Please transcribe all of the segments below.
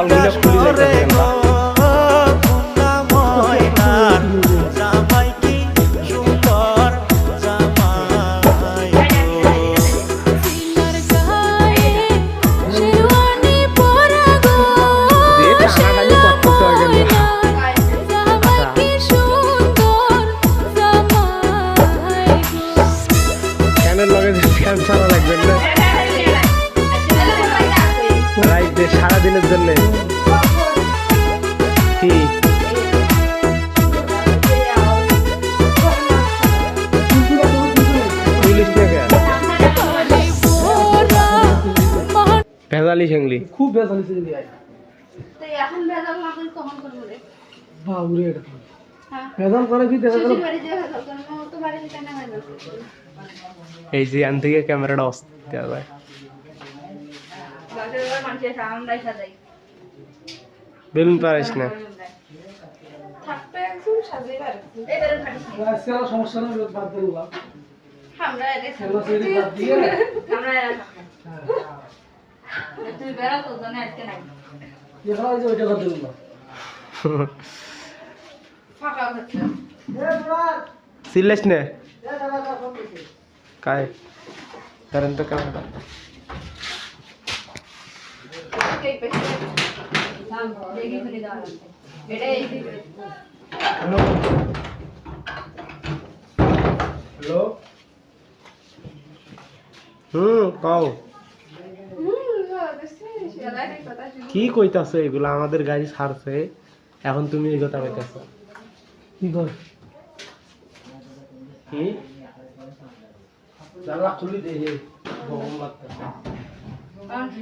গুলো খুলে যাইতেছে না সারাদিনের জন্য কি ভেজালি সেঙ্গলি খুব ভেজালি সেঙ্গলি এখন ভেজাল না করে তখন করব রে বাবুরে এটা ভেজাল করে কি দেখা গেল এই যে আন থেকে ক্যামেরাটা অফ দেওয়া যায় বেলুন পারিস না সমস্যা নেই বাদ দিলাম सिलेस ने काय कारण तो काय हेलो কাও কি কইতাছো এগুলা আমাদের গাড়ি ছাড়ছে এখন তুমি এই কথা কইতাছো কি কর কি জানলা খুলি দে হে গরম লাগতেছে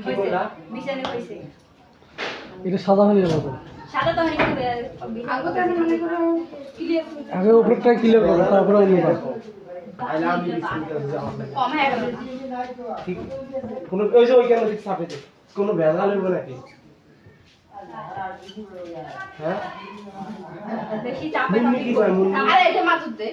কি বলা বিছানে কইছে এটা সাদা হয়ে যাবে সাদা তো হইছে আগে তো মনে করো ক্লিয়ার আগে উপরটা ক্লিয়ার করো তারপরে অন্য পাবো আইলা আমি কম হয়ে গেল ঠিক কোন ওই যে ওইখানে ঠিক চাপে দে কোন ভেজাল হবে নাকি হ্যাঁ বেশি চাপে না কি কয় মুন্নি আরে এটা মাতুত দে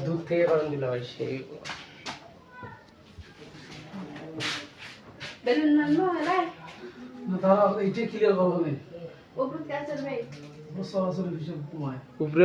দুধ থেকে গরম দিলে হয় সেই বেলুন নানো হ্যাঁ না তারা এইটা ক্লিয়ার করবে না উপরে কাছে ভাই বসা আসলে হিসাব কমায় উপরে